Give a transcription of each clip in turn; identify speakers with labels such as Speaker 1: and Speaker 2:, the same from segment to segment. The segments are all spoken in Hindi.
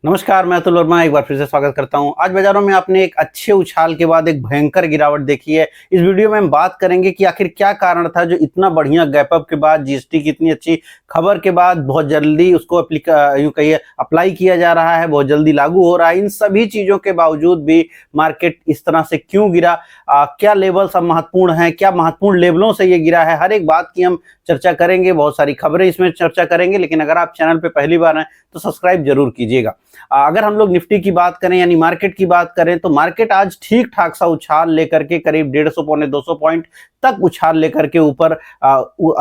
Speaker 1: नमस्कार, मैं अतुल वर्मा एक बार फिर से स्वागत करता हूं। आज बाजारों में आपने एक अच्छे उछाल के बाद एक भयंकर गिरावट देखी है। इस वीडियो में हम बात करेंगे कि आखिर क्या कारण था जो इतना बढ़िया गैप अप के बाद जीएसटी की इतनी अच्छी खबर के बाद बहुत जल्दी उसको यूं कहिए अप्लाई किया जा रहा है, बहुत जल्दी लागू हो रहा है। इन सभी चीजों के बावजूद भी मार्केट इस तरह से क्यों गिरा, क्या लेवल सब महत्वपूर्ण है, क्या महत्वपूर्ण लेवलों से ये गिरा है, हर एक बात की हम चर्चा करेंगे। बहुत सारी खबरें इसमें चर्चा करेंगे, लेकिन अगर आप चैनल पे पहली बार हैं तो सब्सक्राइब जरूर कीजिएगा। अगर हम लोग निफ्टी की बात करें यानी मार्केट की बात करें तो मार्केट आज ठीक ठाक सा उछाल लेकर के करीब 150 पौने 200 पॉइंट तक उछाल लेकर के ऊपर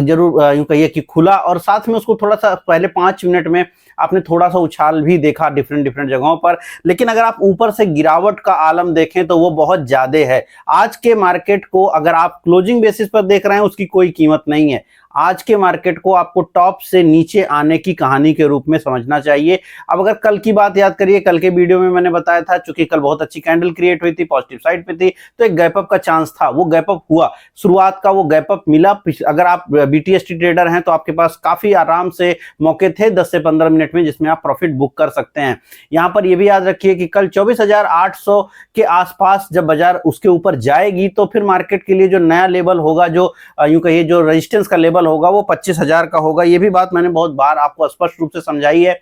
Speaker 1: जरूर यूं कहिए कि खुला, और साथ में उसको थोड़ा सा पहले 5 मिनट में आपने थोड़ा सा उछाल भी देखा डिफरेंट जगहों पर। लेकिन अगर आप ऊपर से गिरावट का आलम देखें तो वो बहुत ज्यादा है। आज के मार्केट को अगर आप क्लोजिंग बेसिस पर देख रहे हैं उसकी कोई कीमत नहीं है। आज के मार्केट को आपको टॉप से नीचे आने की कहानी के रूप में समझना चाहिए। अब अगर कल की बात याद करिए, कल के वीडियो में मैंने बताया था चूंकि कल बहुत अच्छी कैंडल क्रिएट हुई थी, पॉजिटिव साइड पे थी, तो एक गैप अप का चांस था। वो गैप अप हुआ, शुरुआत का वो गैप अप मिला। अगर आप बीटीएसटी ट्रेडर हैं तो आपके पास काफी आराम से मौके थे 10 से 15 मिनट में जिसमें आप प्रॉफिट बुक कर सकते हैं। यहां पर यह भी याद रखिए कि कल 24,800 के आसपास जब बाजार उसके ऊपर जाएगी तो फिर मार्केट के लिए जो नया लेवल होगा, जो यूं कहिए जो रेजिस्टेंस का लेवल होगा, वो 25,000 का होगा। ये भी बात मैंने बहुत बार आपको स्पष्ट रूप से समझाई है।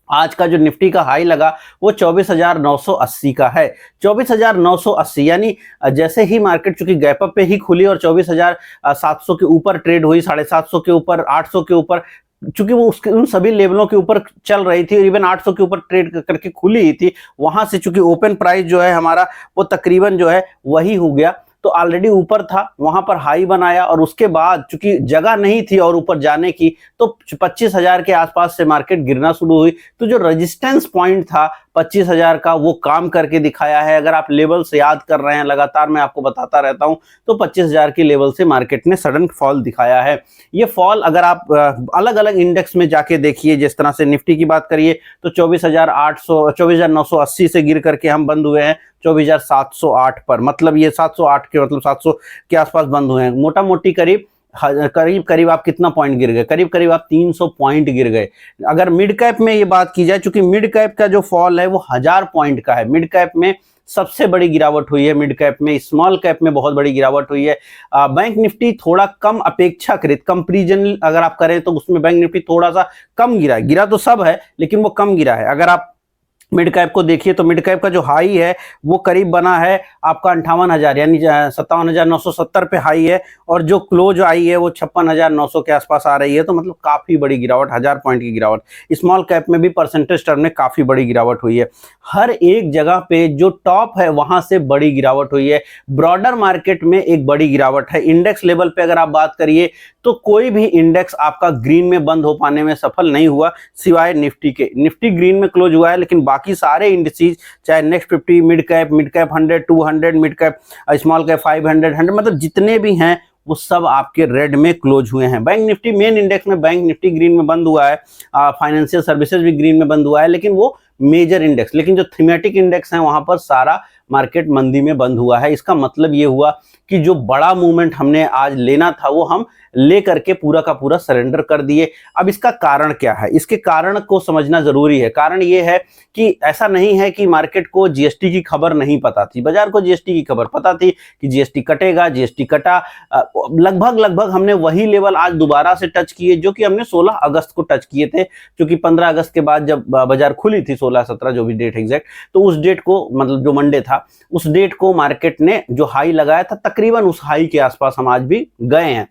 Speaker 1: आज का जो निफ्टी का हाई लगा वो 24,980 का है। 24,980 यानी जैसे ही मार्केट चूंकि गैप अप पे ही खुली और 24,700 के ऊपर ट्रेड हुई, 750 के ऊपर, 800 के ऊपर, चूंकि वो उसके उन सभी लेवलों के ऊपर चल रही थी और इवन 800 के ऊपर ट्रेड करके खुली ही थी। वहां से चूंकि ओपन प्राइस जो है हमारा वो तकरीबन जो है वही हो गया, तो ऑलरेडी ऊपर था, वहां पर हाई बनाया और उसके बाद चूंकि जगह नहीं थी और ऊपर जाने की तो 25,000 के आसपास से मार्केट गिरना शुरू हुई। तो जो रेजिस्टेंस पॉइंट था 25,000 का वो काम करके दिखाया है। अगर आप लेवल से याद कर रहे हैं, लगातार मैं आपको बताता रहता हूं, तो 25,000 के लेवल से मार्केट ने सडन फॉल दिखाया है। ये फॉल अगर आप अलग अलग इंडेक्स में जाके देखिए, जिस तरह से निफ्टी की बात करिए तो 24,980 से गिर करके हम बंद हुए हैं 24,708 पर। मतलब ये 708 के मतलब 700 के आसपास बंद हुए हैं। मोटा मोटी करीब आप कितना पॉइंट गिर गए, करीब आप 300 पॉइंट गिर गए। अगर मिड कैप में ये बात की जाए, चूंकि मिड कैप का जो फॉल है वो 1000 पॉइंट का है। मिड कैप में सबसे बड़ी गिरावट हुई है, मिड कैप में। स्मॉल कैप में बहुत बड़ी गिरावट हुई है। बैंक निफ्टी थोड़ा कम अपेक्षाकृत कंपैरिजन अगर आप करें तो उसमें बैंक निफ्टी थोड़ा सा कम गिरा तो सब है लेकिन वो कम गिरा है। अगर आप मिड कैप को देखिए तो मिड कैप का जो हाई है वो करीब बना है आपका 58,000 यानी 57,970 पे हाई है, और जो क्लोज आई है वो 56,900 के आसपास आ रही है। तो मतलब काफी बड़ी गिरावट, 1000 पॉइंट की गिरावट। स्मॉल कैप में भी परसेंटेज टर्म में काफी बड़ी गिरावट हुई है। हर एक जगह पे जो टॉप है वहां से बड़ी गिरावट हुई है। ब्रॉडर मार्केट में एक बड़ी गिरावट है। इंडेक्स लेवल पे अगर आप बात करिए तो कोई भी इंडेक्स आपका ग्रीन में बंद हो पाने में सफल नहीं हुआ सिवाय निफ्टी के। निफ्टी ग्रीन में क्लोज हुआ है, लेकिन बाकी सारे इंडिसेज चाहे next 50, mid cap 100, 200, mid cap, small cap 500, 100, मतलब जितने भी हैं वो सब आपके रेड में क्लोज हुए हैं। बैंक निफ्टी मेन इंडेक्स में बैंक निफ्टी ग्रीन में बंद हुआ है, फाइनेंशियल सर्विसेज भी ग्रीन में बंद हुआ है, लेकिन वो मेजर इंडेक्स, लेकिन जो थीमेटिक इंडेक्स हैं वहां पर सारा मार्केट मंदी में बंद हुआ है। इसका मतलब ये हुआ कि जो बड़ा मूवमेंट हमने आज लेना था वो हम ले करके पूरा का पूरा सरेंडर कर दिए। अब इसका कारण क्या है, इसके कारण को समझना जरूरी है। कारण ये है कि ऐसा नहीं है कि मार्केट को जीएसटी की खबर नहीं पता थी, बाजार को जीएसटी की खबर पता थी कि जीएसटी कटेगा, जीएसटी कटा। लगभग हमने वही लेवल आज दोबारा से टच किए जो कि हमने 16 अगस्त को टच किए थे, क्योंकि 15 अगस्त के बाद जब बाजार खुली थी, 16-17 जो भी डेट एग्जैक्ट, तो उस डेट को मतलब जो मंडे था उस डेट को मार्केट ने जो हाई लगाया था तकरीबन उस हाई के आसपास हम आज भी गए हैं।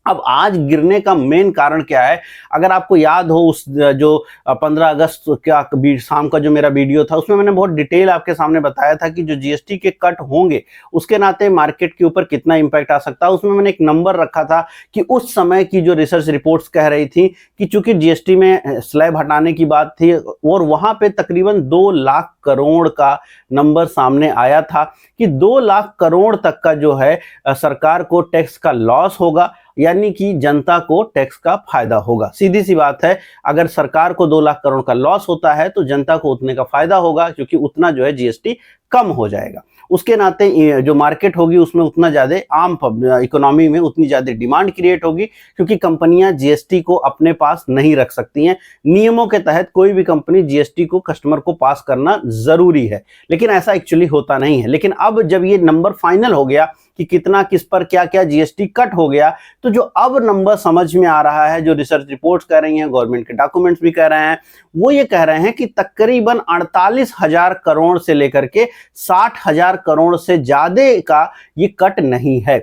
Speaker 1: अब आज गिरने का मेन कारण क्या है, अगर आपको याद हो उस जो 15 अगस्त का शाम का जो मेरा वीडियो था उसमें मैंने बहुत डिटेल आपके सामने बताया था कि जो जीएसटी के कट होंगे उसके नाते मार्केट के ऊपर कितना इंपैक्ट आ सकता है। उसमें मैंने एक नंबर रखा था कि उस समय की जो रिसर्च रिपोर्ट्स कह रही थी कि चूंकि जीएसटी में स्लैब हटाने की बात थी और वहां पे तकरीबन 2 लाख करोड़ का नंबर सामने आया था कि 2 लाख करोड़ तक का जो है सरकार को टैक्स का लॉस होगा, यानी कि जनता को टैक्स का फायदा होगा। सीधी सी बात है, अगर सरकार को 2 लाख करोड़ का लॉस होता है तो जनता को उतने का फायदा होगा, क्योंकि उतना जो है जीएसटी कम हो जाएगा। उसके नाते जो मार्केट होगी उसमें उतना ज़्यादा आम इकोनॉमी में उतनी ज़्यादा डिमांड क्रिएट होगी, क्योंकि कंपनियां जीएसटी को अपने पास नहीं रख सकती हैं। नियमों के तहत कोई भी कंपनी जीएसटी को कस्टमर को पास करना जरूरी है, लेकिन ऐसा एक्चुअली होता नहीं है। लेकिन अब जब ये नंबर फाइनल हो गया कि कितना किस पर क्या क्या जीएसटी कट हो गया, तो जो अब नंबर समझ में आ रहा है, जो रिसर्च रिपोर्ट्स कह रही हैं, गवर्नमेंट के डॉक्यूमेंट्स भी कह रहे हैं, वो ये कह रहे हैं कि तकरीबन 48,000 करोड़ से लेकर के 60,000 करोड़ से ज्यादा का ये कट नहीं है।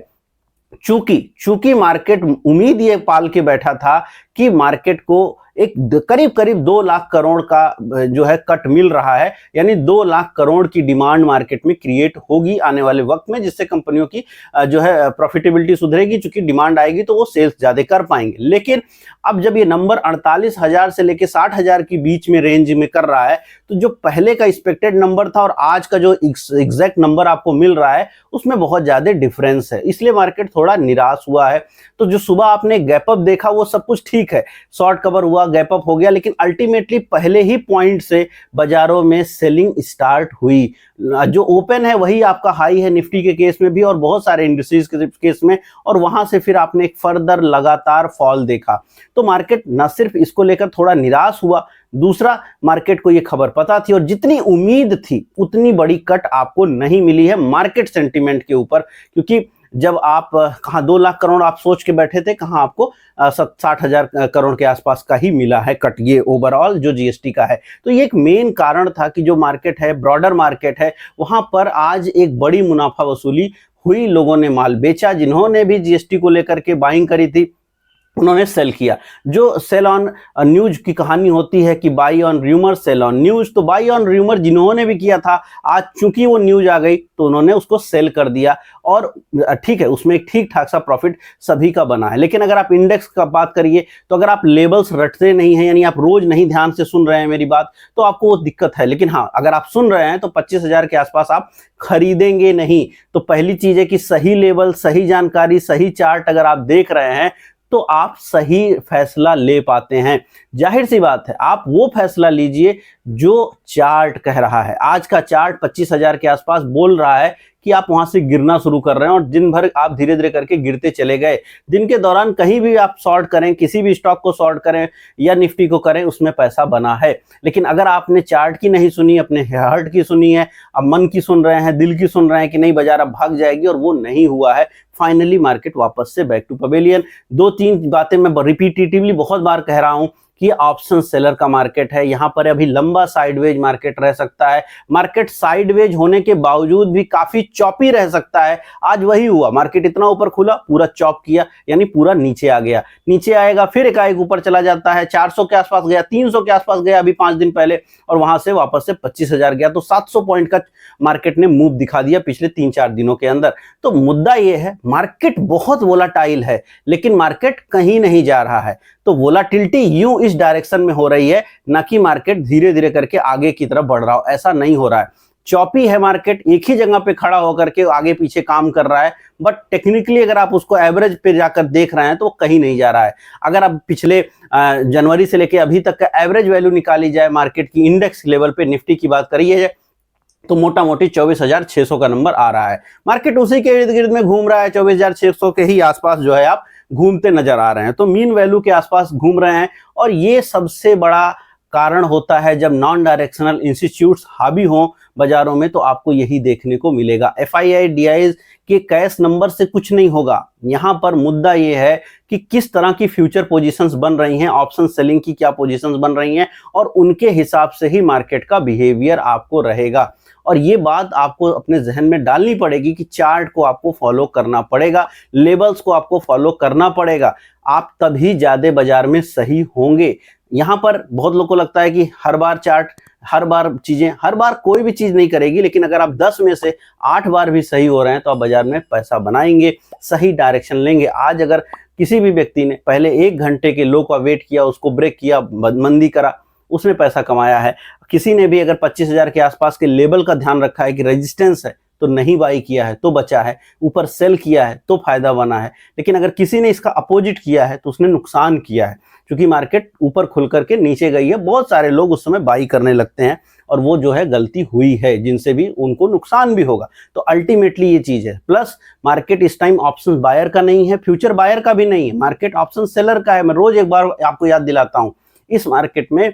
Speaker 1: चूंकि मार्केट उम्मीद ये पाल के बैठा था कि मार्केट को एक करीब करीब 2 लाख करोड़ का जो है कट मिल रहा है, यानी 2 लाख करोड़ की डिमांड मार्केट में क्रिएट होगी आने वाले वक्त में, जिससे कंपनियों की जो है प्रॉफिटेबिलिटी सुधरेगी। चूंकि डिमांड आएगी तो वो सेल्स ज्यादा कर पाएंगे। लेकिन अब जब ये नंबर 48,000 से लेके 60,000 के बीच में रेंज में कर रहा है, तो जो पहले का एक्सपेक्टेड नंबर था और आज का जो एग्जैक्ट नंबर आपको मिल रहा है उसमें बहुत ज्यादा डिफरेंस है, इसलिए मार्केट थोड़ा निराश हुआ है। तो जो सुबह आपने गैप अप देखा वो सब कुछ ठीक है, शॉर्ट कवर हुआ, गैप अप हो गया, लेकिन अल्टीमेटली पहले ही पॉइंट से बाजारों में सेलिंग स्टार्ट हुई। जो ओपन है वही आपका हाई है निफ्टी के केस में भी और बहुत सारे इंडस्ट्रीज के केस में, और वहां से फिर आपने एक फर्दर लगातार फॉल देखा। तो मार्केट न सिर्फ इसको लेकर थोड़ा निराश हुआ, दूसरा मार्केट को ये खबर पता थी और जितनी उम्मीद थी उतनी बड़ी कट आपको नहीं मिली है मार्केट सेंटीमेंट के ऊपर, क्योंकि जब आप कहाँ 2 लाख करोड़ आप सोच के बैठे थे, कहाँ आपको 60,000 करोड़ के आसपास का ही मिला है कट, ये ओवरऑल जो जीएसटी का है। तो ये एक मेन कारण था कि जो मार्केट है, ब्रॉडर मार्केट है, वहां पर आज एक बड़ी मुनाफा वसूली हुई। लोगों ने माल बेचा, जिन्होंने भी जीएसटी को लेकर के बाइंग करी थी उन्होंने सेल किया। जो सेल ऑन न्यूज की कहानी होती है कि buy on rumour sell on news, तो बाई ऑन र्यूमर जिन्होंने भी किया था, आज चूंकि वो न्यूज आ गई तो उन्होंने उसको सेल कर दिया, और ठीक है उसमें एक ठीक ठाक सा प्रॉफिट सभी का बना है। लेकिन अगर आप इंडेक्स का बात करिए तो अगर आप लेबल्स रटते नहीं हैं, यानी आप रोज नहीं ध्यान से सुन रहे हैं मेरी बात, तो आपको वो दिक्कत है। लेकिन हाँ, अगर आप सुन रहे हैं तो 25,000 के आसपास आप खरीदेंगे नहीं। तो पहली चीज है कि सही लेबल, सही जानकारी, सही चार्ट अगर आप देख रहे हैं तो आप सही फैसला ले पाते हैं। जाहिर सी बात है, आप वो फैसला लीजिए जो चार्ट कह रहा है। आज का चार्ट 25,000 के आसपास बोल रहा है कि आप वहां से गिरना शुरू कर रहे हैं, और दिन भर आप धीरे धीरे करके गिरते चले गए। दिन के दौरान कहीं भी आप शॉर्ट करें, किसी भी स्टॉक को शॉर्ट करें या निफ्टी को करें, उसमें पैसा बना है। लेकिन अगर आपने चार्ट की नहीं सुनी, अपने हार्ट की सुनी है, अब मन की सुन रहे हैं, दिल की सुन रहे हैं कि नहीं बाजार अब भाग जाएगी, और वो नहीं हुआ है, फाइनली मार्केट वापस से बैक टू पवेलियन। 2-3 बातें मैं रिपीटेटिवली बहुत बार कह रहा हूं कि ऑप्शन सेलर का मार्केट है। यहां पर अभी लंबा साइडवेज मार्केट रह सकता है। मार्केट साइडवेज होने के बावजूद भी काफी चॉपी रह सकता है। आज वही हुआ, मार्केट इतना ऊपर खुला, पूरा चॉप किया, यानी पूरा नीचे आ गया। नीचे आएगा फिर एकाएक ऊपर चला जाता है, 400 के आसपास गया, 300 के आसपास गया अभी 5 दिन पहले, और वहां से वापस से 25,000 गया। तो 700 पॉइंट का मार्केट ने मूव दिखा दिया पिछले 3-4 दिनों के अंदर। तो मुद्दा यह है, मार्केट बहुत वोलाटाइल है, लेकिन मार्केट कहीं नहीं जा रहा है। तो वोलाटिलिटी यूं इस डायरेक्शन में हो रही है, ना कि मार्केट धीरे धीरे करके आगे की तरफ बढ़ रहा हो, ऐसा नहीं हो रहा है। चौपी है मार्केट, एक ही जगह पे खड़ा होकर के आगे पीछे काम कर रहा है, बट टेक्निकली अगर आप उसको एवरेज पे जाकर देख रहे हैं तो वो कहीं नहीं जा रहा है। अगर आप पिछले जनवरी से लेके अभी तक का एवरेज वैल्यू निकाली जाए मार्केट की इंडेक्स लेवल पे, निफ्टी की बात करिए तो मोटा मोटी 24,600 का नंबर आ रहा है। मार्केट उसी के इर्द गिर्द में घूम रहा है, 24,600 के ही आसपास जो है आप घूमते नजर आ रहे हैं। तो मीन वैल्यू के आसपास घूम रहे हैं, और ये सबसे बड़ा कारण होता है जब नॉन डायरेक्शनल इंस्टीट्यूट्स हावी हों बाजारों में, तो आपको यही देखने को मिलेगा। एफआईआई डीआई के कैश नंबर से कुछ नहीं होगा। यहां पर मुद्दा यह है कि किस तरह की फ्यूचर पोजीशंस बन रही हैं, ऑप्शन सेलिंग की क्या पोजीशंस बन रही हैं, और उनके हिसाब से ही मार्केट का बिहेवियर आपको रहेगा। और ये बात आपको अपने जहन में डालनी पड़ेगी कि चार्ट को आपको फॉलो करना पड़ेगा, लेवल्स को आपको फॉलो करना पड़ेगा, आप तभी ज्यादा बाजार में सही होंगे। यहां पर बहुत लोगों को लगता है कि हर बार चार्ट, हर बार चीजें, हर बार कोई भी चीज नहीं करेगी, लेकिन अगर आप 10 में से 8 बार भी सही हो रहे हैं तो आप बाजार में पैसा बनाएंगे, सही डायरेक्शन लेंगे। आज अगर किसी भी व्यक्ति ने पहले 1 घंटे के लो का वेट किया, उसको ब्रेक किया, मंदी करा, उसने पैसा कमाया है। किसी ने भी अगर 25,000 के आसपास के लेवल का ध्यान रखा है कि रेजिस्टेंस है, तो नहीं बाई किया है तो बचा है, ऊपर सेल किया है तो फायदा बना है। लेकिन अगर किसी ने इसका अपोजिट किया है तो उसने नुकसान किया है, क्योंकि मार्केट ऊपर खुल करके नीचे गई है, बहुत सारे लोग उस समय बाई करने लगते हैं और वो जो है गलती हुई है, जिनसे भी उनको नुकसान भी होगा। तो अल्टीमेटली ये चीज है। प्लस मार्केट इस टाइम ऑप्शन बायर का नहीं है, फ्यूचर बायर का भी नहीं है, मार्केट ऑप्शन सेलर का है। मैं रोज एक बार आपको याद दिलाता हूं, इस मार्केट में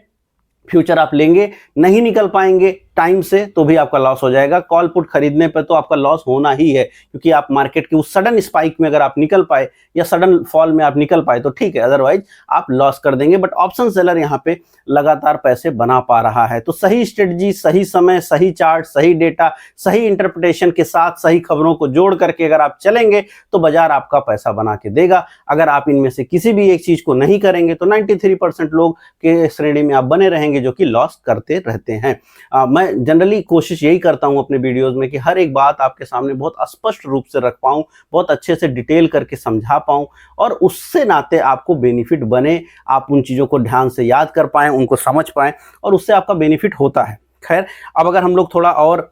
Speaker 1: फ्यूचर आप लेंगे, नहीं निकल पाएंगे टाइम से तो भी आपका लॉस हो जाएगा। कॉल पुट खरीदने पर तो आपका लॉस होना ही है, क्योंकि आप मार्केट के उस सडन स्पाइक में अगर आप निकल पाए या सडन फॉल में आप निकल पाए तो ठीक है, अदरवाइज आप लॉस कर देंगे। बट ऑप्शन सेलर यहाँ पे लगातार पैसे बना पा रहा है। तो सही स्ट्रेटजी, सही समय, सही चार्ट, सही डेटा, सही इंटरप्रिटेशन के साथ सही खबरों को जोड़ करके अगर आप चलेंगे तो बाजार आपका पैसा बना के देगा। अगर आप इनमें से किसी भी एक चीज को नहीं करेंगे तो 93% लोग के श्रेणी में आप बने रहेंगे जो कि लॉस करते रहते हैं। मैं जनरली कोशिश यही करता हूं अपने वीडियोस में कि हर एक बात आपके सामने बहुत स्पष्ट रूप से रख पाऊं, बहुत अच्छे से डिटेल करके समझा पाऊं और उससे नाते आपको बेनिफिट बने, आप उन चीज़ों को ध्यान से याद कर पाएं, उनको समझ पाएं और उससे आपका बेनिफिट होता है। खैर, अब अगर हम लोग थोड़ा और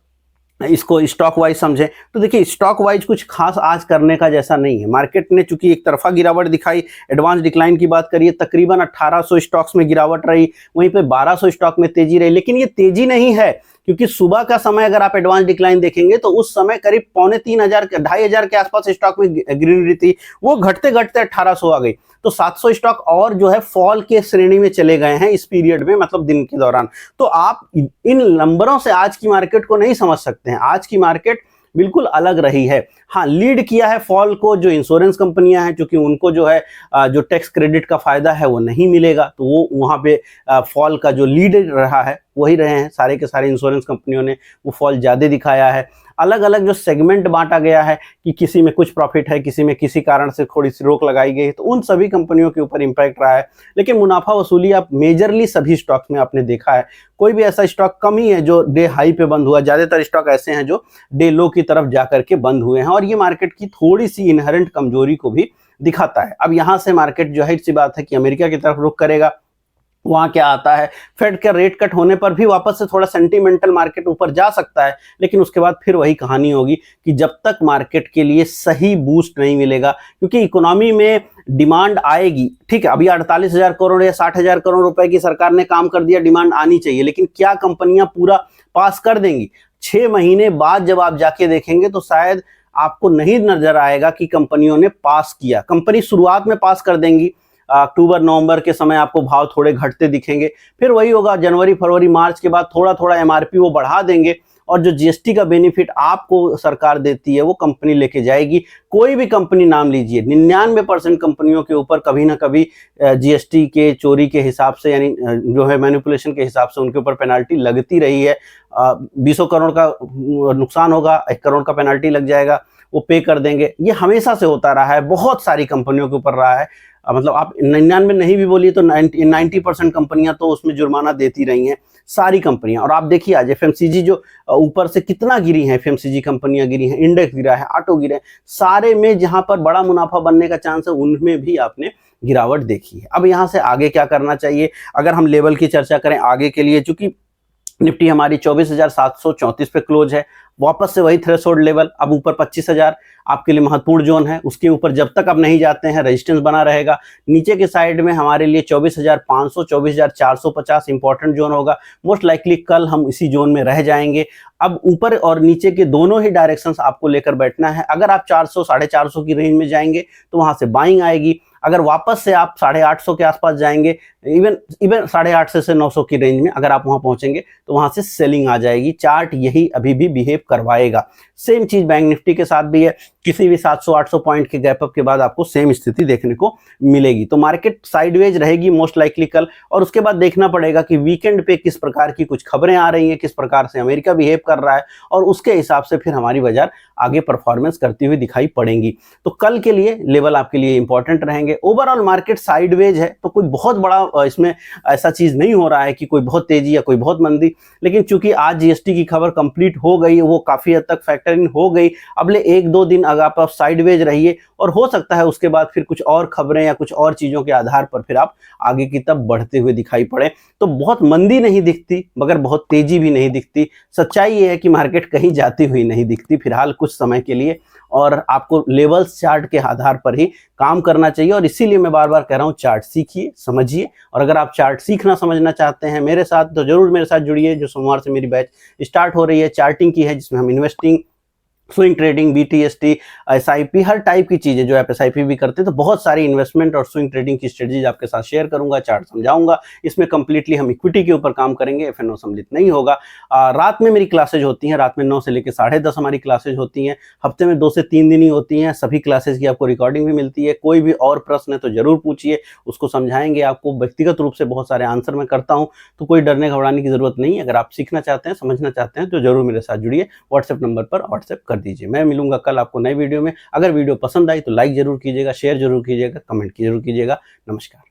Speaker 1: इसको स्टॉक वाइज समझें तो देखिए, स्टॉक वाइज कुछ खास आज करने का जैसा नहीं है। मार्केट ने चूंकि एक तरफा गिरावट दिखाई, एडवांस डिक्लाइन की बात करिए, तकरीबन 1800 स्टॉक्स में गिरावट रही, वहीं पे 1200 स्टॉक में तेजी रही। लेकिन ये तेजी नहीं है, क्योंकि सुबह का समय अगर आप एडवांस डिक्लाइन देखेंगे तो उस समय करीब 2500 2500 के आसपास स्टॉक में ग्रीनरी थी, वो घटते घटते 1800 आ गई। तो 700 स्टॉक और जो है फॉल के श्रेणी में चले गए हैं इस पीरियड में, मतलब दिन के दौरान। तो आप इन नंबरों से आज की मार्केट को नहीं समझ सकते हैं। आज की मार्केट बिल्कुल अलग रही है। हाँ, लीड किया है फॉल को जो इंश्योरेंस कंपनियां हैं, क्योंकि उनको जो है जो टैक्स क्रेडिट का फायदा है वो नहीं मिलेगा, तो वो वहाँ पे फॉल का जो लीड रहा है वही रहे हैं। सारे के सारे इंश्योरेंस कंपनियों ने वो फॉल ज़्यादा दिखाया है। अलग अलग जो सेगमेंट बांटा गया है कि किसी में कुछ प्रॉफिट है, किसी में किसी कारण से थोड़ी सी रोक लगाई गई है, तो उन सभी कंपनियों के ऊपर इम्पैक्ट रहा है। लेकिन मुनाफा वसूली आप मेजरली सभी स्टॉक्स में आपने देखा है, कोई भी ऐसा स्टॉक कम ही है जो डे हाई पे बंद हुआ। ज़्यादातर स्टॉक ऐसे हैं जो डे लो की तरफ जाकर के बंद हुए हैं, और ये मार्केट की थोड़ी सी इनहेरेंट कमजोरी को भी दिखाता है। अब यहाँ से मार्केट जाहिर सी बात है कि अमेरिका की तरफ रुख करेगा। वहाँ क्या आता है, फेड का रेट कट होने पर भी वापस से थोड़ा सेंटीमेंटल मार्केट ऊपर जा सकता है, लेकिन उसके बाद फिर वही कहानी होगी कि जब तक मार्केट के लिए सही बूस्ट नहीं मिलेगा, क्योंकि इकोनॉमी में डिमांड आएगी। ठीक है, अभी 48,000 करोड़ या 60,000 करोड़ रुपए की सरकार ने काम कर दिया, डिमांड आनी चाहिए, लेकिन क्या कंपनियां पूरा पास कर देंगी? 6 महीने बाद जब आप जाके देखेंगे तो शायद आपको नहीं नजर आएगा कि कंपनियों ने पास किया। कंपनी शुरुआत में पास कर देंगी, अक्टूबर नवंबर के समय आपको भाव थोड़े घटते दिखेंगे, फिर वही होगा जनवरी फरवरी मार्च के बाद थोड़ा थोड़ा एमआरपी वो बढ़ा देंगे, और जो जीएसटी का बेनिफिट आपको सरकार देती है वो कंपनी लेके जाएगी। कोई भी कंपनी नाम लीजिए, 99% कंपनियों के ऊपर कभी ना कभी जीएसटी के चोरी के हिसाब से, यानी जो है मैनिपुलेशन के हिसाब से उनके ऊपर पेनाल्टी लगती रही है। 20 करोड़ का नुकसान होगा, 1 करोड़ का पेनाल्टी लग जाएगा, वो पे कर देंगे। ये हमेशा से होता रहा है, बहुत सारी कंपनियों के ऊपर रहा है। मतलब आप 99 नहीं भी बोलिए तो 90% कंपनियां तो उसमें जुर्माना देती रही हैं, सारी कंपनियां। और आप देखिए आज एफएमसीजी जो ऊपर से कितना गिरी हैं, एफएमसीजी कंपनियां गिरी हैं, इंडेक्स गिरा है, ऑटो गिरे हैं, सारे में जहां पर बड़ा मुनाफा बनने का चांस है उनमें भी आपने गिरावट देखी है। अब यहां से आगे क्या करना चाहिए, अगर हम लेवल की चर्चा करें आगे के लिए, चूंकि निफ्टी हमारी 24,734 पे क्लोज है, वापस से वही थ्रेशोल्ड लेवल, अब ऊपर 25,000 आपके लिए महत्वपूर्ण जोन है। उसके ऊपर जब तक आप नहीं जाते हैं रेजिस्टेंस बना रहेगा। नीचे के साइड में हमारे लिए 24,500 24,450 इंपॉर्टेंट जोन होगा। मोस्ट लाइकली कल हम इसी जोन में रह जाएंगे। अब ऊपर और नीचे के दोनों ही डायरेक्शंस आपको लेकर बैठना है। अगर आप 400 450 की रेंज में जाएंगे तो वहां से बाइंग आएगी। अगर वापस से आप 850 के आसपास जाएंगे, इवन 850 से 900 की रेंज में अगर आप वहां पहुंचेंगे तो वहां से सेलिंग आ जाएगी। चार्ट यही अभी भी बिहेव करवाएगा। सेम चीज बैंक निफ्टी के साथ भी है, किसी भी 700-800 पॉइंट के गैप अप के बाद आपको सेम स्थिति देखने को मिलेगी। तो मार्केट साइडवेज रहेगी मोस्ट लाइकली कल, और उसके बाद देखना पड़ेगा कि वीकेंड पे किस प्रकार की कुछ खबरें आ रही हैं, किस प्रकार से अमेरिका बिहेव कर रहा है, और उसके हिसाब से फिर हमारी बाजार आगे परफॉर्मेंस करती हुई दिखाई पड़ेंगी। तो कल के लिए लेवल आपके लिए इंपॉर्टेंट रहेंगे। ओवरऑल मार्केट साइडवेज है, तो कोई बहुत बड़ा इसमें ऐसा चीज नहीं हो रहा है कि कोई बहुत तेजी या कोई बहुत मंदी। लेकिन चूंकि आज जीएसटी की खबर कंप्लीट हो गई, वो काफी हद तक फैक्टर इन हो गई, अगले 1-2 दिन अगर आप साइडवेज रहिए और हो सकता है उसके बाद फिर कुछ और खबरें या कुछ और चीज़ों के आधार पर फिर आप आगे की तरफ बढ़ते हुए दिखाई पड़े। तो बहुत मंदी नहीं दिखती मगर बहुत तेज़ी भी नहीं दिखती। सच्चाई ये है कि मार्केट कहीं जाती हुई नहीं दिखती फिलहाल कुछ समय के लिए, और आपको लेवल्स चार्ट के आधार पर ही काम करना चाहिए। और इसीलिए मैं बार-बार कह रहा हूँ, चार्ट सीखिए, समझिए। और अगर आप चार्ट सीखना समझना चाहते हैं मेरे साथ, तो ज़रूर मेरे साथ जुड़िए। जो सोमवार से मेरी बैच स्टार्ट हो रही है चार्टिंग की है, जिसमें हम investing, swing trading, BTST, SIP, हर टाइप की चीज़ें, जो आप एसआईपी भी करते हैं तो बहुत सारी इन्वेस्टमेंट और स्विंग ट्रेडिंग की स्ट्रेटजीज आपके साथ शेयर करूंगा, चार्ट समझाऊंगा। इसमें कंप्लीटली हम इक्विटी के ऊपर काम करेंगे, एफएनओ सम्मिलित नहीं होगा। रात में मेरी क्लासेज होती हैं, रात में 9 से लेकर 10:30 हमारी क्लासेज होती हैं। हफ्ते में 2 से 3 दिन ही होती हैं। सभी क्लासेज की आपको रिकॉर्डिंग भी मिलती है। कोई भी और प्रश्न है तो जरूर पूछिए, उसको समझाएंगे आपको। व्यक्तिगत रूप से बहुत सारे आंसर मैं करता हूँ, तो कोई डरने घबराने की जरूरत नहीं है। अगर आप सीखना चाहते हैं, समझना चाहते हैं, तो जरूर मेरे साथ जुड़िए। व्हाट्सएप नंबर पर व्हाट्सएप कर दीजिए। मैं मिलूंगा कल आपको नई वीडियो में। अगर वीडियो पसंद आई तो लाइक जरूर कीजिएगा, शेयर जरूर कीजिएगा, कमेंट जरूर कीजिएगा। नमस्कार।